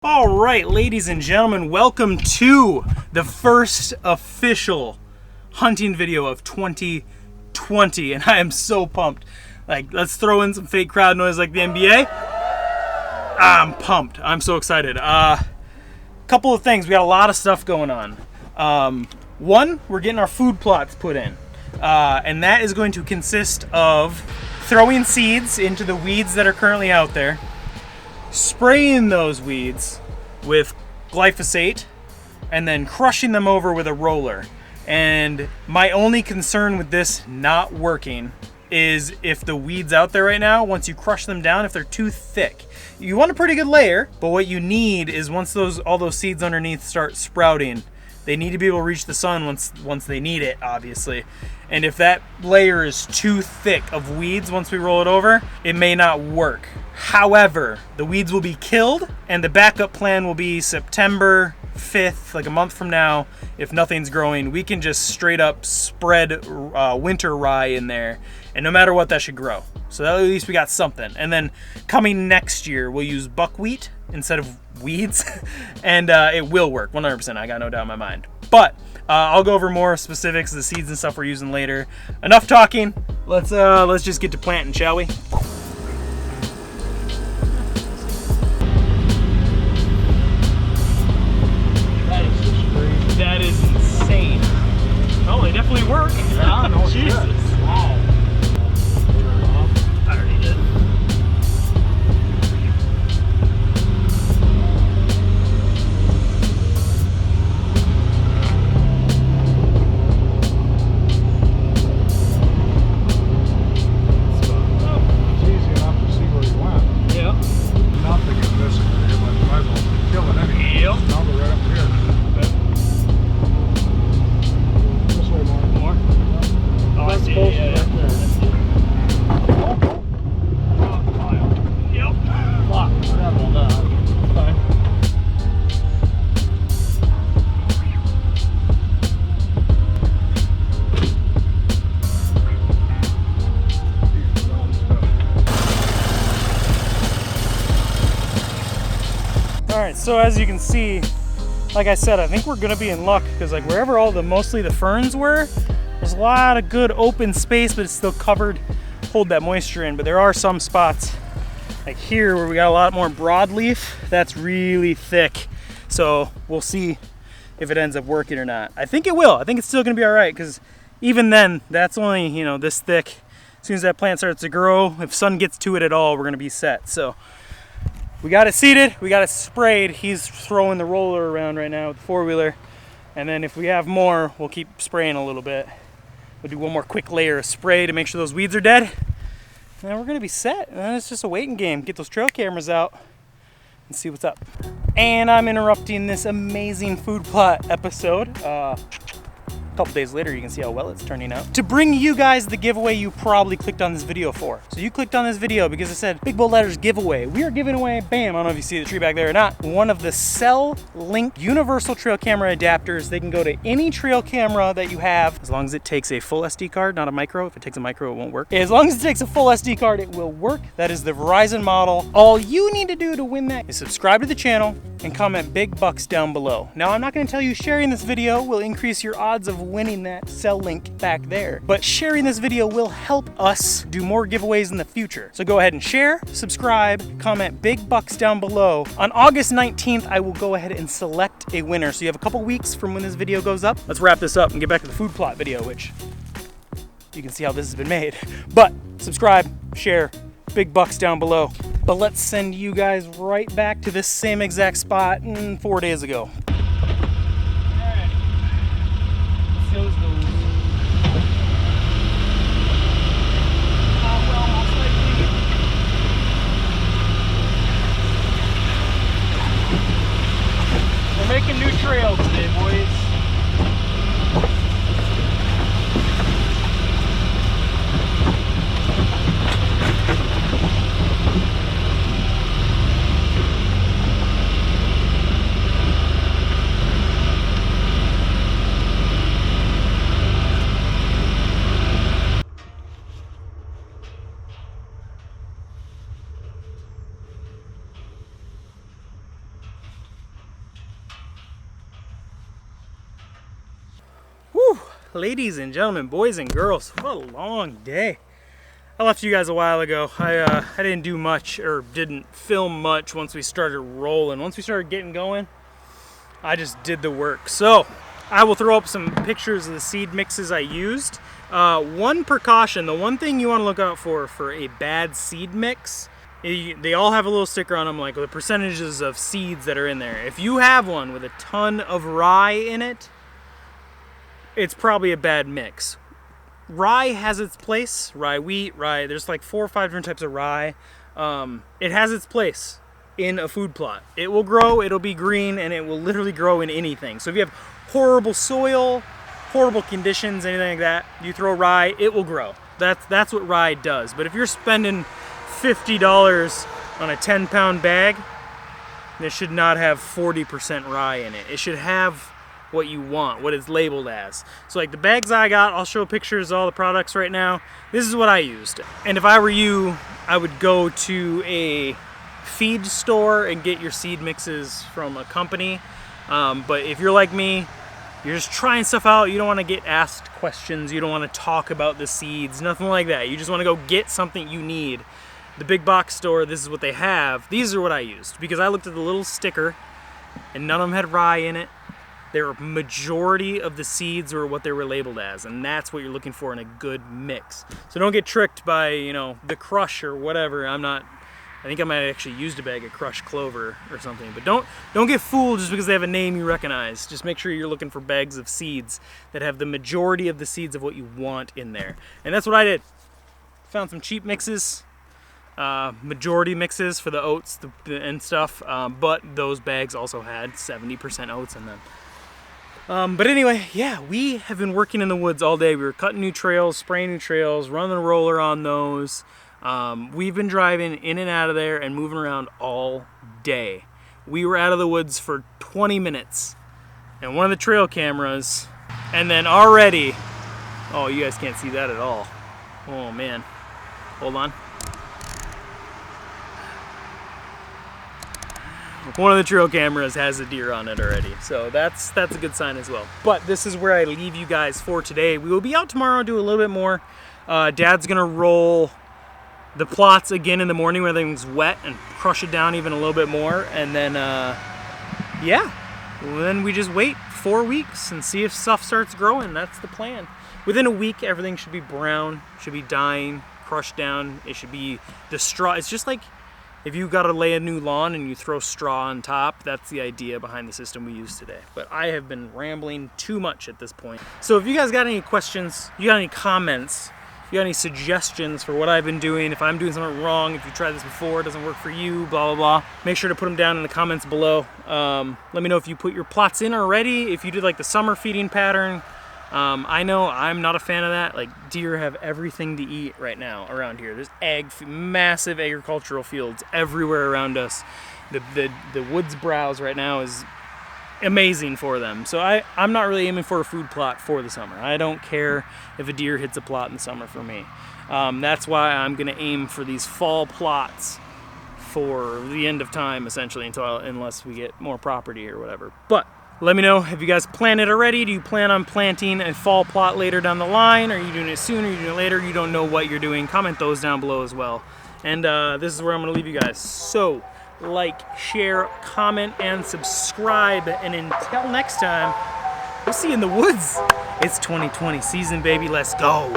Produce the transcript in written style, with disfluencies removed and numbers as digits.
All right, ladies and gentlemen, welcome to the first official hunting video of 2020, and I am so pumped. Like, let's throw in some fake crowd noise like the NBA. I'm pumped. I'm so excited. Couple of things. We got a lot of stuff going on. One, we're getting our food plots put in, and that is going to consist of throwing seeds into the weeds that are currently out there, spraying those weeds with glyphosate, and then crushing them over with a roller. And my only concern with this not working is if the weeds out there right now, once you crush them down, if they're too thick. You want a pretty good layer, but what you need is once all those seeds underneath start sprouting, they need to be able to reach the sun once they need it, obviously. And if that layer is too thick of weeds once we roll it over, it may not work. However, the weeds will be killed, and the backup plan will be September 5th, like a month from now. If nothing's growing, we can just straight up spread winter rye in there, and no matter what, that should grow. So at least we got something. And then coming next year, we'll use buckwheat instead of weeds, and it will work 100%. I got no doubt in my mind. But I'll go over more specifics of the seeds and stuff we're using later. Enough talking. Let's just get to planting, shall we? That is insane. Oh, they definitely work. Yeah, no shit. Jesus. Wow. I already did. It's easy enough to see where you went. Yep. Nothing is missing here, but you might as well kill it anyway. Yep. Now go right up here. This way, Mark. More? Oh, I That's see. close Yeah, right there. Yep. Fuck, forgot about that. Fine. Alright, so as you can see, like I said, I think we're gonna be in luck because like wherever mostly the ferns were, there's a lot of good open space, but it's still covered, hold that moisture in. But there are some spots like here where we got a lot more broadleaf that's really thick. So we'll see if it ends up working or not. I think it will. I think it's still gonna be all right because even then, that's only, you know, this thick. As soon as that plant starts to grow, if sun gets to it at all, we're gonna be set. So we got it seeded, we got it sprayed. He's throwing the roller around right now with the four-wheeler. And then if we have more, we'll keep spraying a little bit. We'll do one more quick layer of spray to make sure those weeds are dead. And then we're gonna be set. And then it's just a waiting game. Get those trail cameras out and see what's up. And I'm interrupting this amazing food plot episode. A couple days later, you can see how well it's turning out, to bring you guys the giveaway you probably clicked on this video for. So you clicked on this video because it said big bold letters giveaway. We are giving away, bam, I don't know if you see the tree back there or not, one of the Cell Link universal trail camera adapters. They can go to any trail camera that you have, as long as it takes a full SD card, not a micro. If it takes a micro, it won't work. As long as it takes a full SD card, it will work. That is the Verizon model. All you need to do to win that is subscribe to the channel and comment big bucks down below. Now, I'm not gonna tell you sharing this video will increase your odds of winning that Cell Link back there, but sharing this video will help us do more giveaways in the future. So go ahead and share, subscribe, comment big bucks down below. On August 19th, I will go ahead and select a winner. So you have a couple weeks from when this video goes up. Let's wrap this up and get back to the food plot video, which you can see how this has been made. But subscribe, share, big bucks down below. But let's send you guys right back to this same exact spot 4 days ago. We're making new trails today, boys. ladies and gentlemen, boys and girls, what a long day. I left you guys a while ago. I didn't do much, or didn't film much once we started rolling. Once we started getting going, I just did the work. So I will throw up some pictures of the seed mixes I used. One precaution, the one thing you want to look out for a bad seed mix, they all have a little sticker on them like the percentages of seeds that are in there. If you have one with a ton of rye in it, it's probably a bad mix. Rye has its place. Rye wheat, rye, there's like 4 or 5 different types of rye. It has its place in a food plot. It will grow, it'll be green, and it will literally grow in anything. So if you have horrible soil, horrible conditions, anything like that, you throw rye, it will grow. That's what rye does. But if you're spending $50 on a 10-pound bag, it should not have 40% rye in it. It should have what you want, what it's labeled as. So like the bags I got, I'll show pictures of all the products right now. This is what I used. And if I were you, I would go to a feed store and get your seed mixes from a company. But if you're like me, you're just trying stuff out, you don't want to get asked questions, you don't want to talk about the seeds, nothing like that. You just want to go get something you need. The big box store, this is what they have. These are what I used because I looked at the little sticker and none of them had rye in it. Their majority of the seeds were what they were labeled as, and that's what you're looking for in a good mix. So don't get tricked by, you know, the crush or whatever. I think I might have actually used a bag of crushed clover or something. But don't get fooled just because they have a name you recognize. Just make sure you're looking for bags of seeds that have the majority of the seeds of what you want in there. And that's what I did. Found some cheap mixes, majority mixes for the oats and stuff, but those bags also had 70% oats in them. But anyway, yeah, we have been working in the woods all day. We were cutting new trails, spraying new trails, running the roller on those. We've been driving in and out of there and moving around all day. We were out of the woods for 20 minutes and one of the trail cameras, and then already, oh, you guys can't see that at all. Oh man, hold on. One of the trail cameras has a deer on it already, so that's a good sign as well. But this is where I leave you guys for today. We will be out tomorrow, do a little bit more. Dad's gonna roll the plots again in the morning when everything's wet and crush it down even a little bit more, and then yeah, then we just wait 4 weeks and see if stuff starts growing. That's the plan. Within a week, everything should be brown, should be dying, crushed down. It should be the straw. It's just like if you got to lay a new lawn and you throw straw on top, that's the idea behind the system we use today. But I have been rambling too much at this point. So if you guys got any questions, you got any comments, you got any suggestions for what I've been doing, if I'm doing something wrong, if you tried this before, it doesn't work for you, blah, blah, blah, make sure to put them down in the comments below. Let me know if you put your plots in already, if you did like the summer feeding pattern. I know I'm not a fan of that. Like, deer have everything to eat right now around here. There's massive agricultural fields everywhere around us. The woods browse right now is amazing for them. So I'm not really aiming for a food plot for the summer. I don't care if a deer hits a plot in the summer for me. That's why I'm gonna aim for these fall plots for the end of time, essentially, unless we get more property or whatever. But let me know if you guys plan it already. Do you plan on planting a fall plot later down the line? Are you doing it sooner? Are you doing it later? You don't know what you're doing. Comment those down below as well. And this is where I'm gonna leave you guys. So like, share, comment, and subscribe. And until next time, we'll see you in the woods. It's 2020 season, baby. Let's go.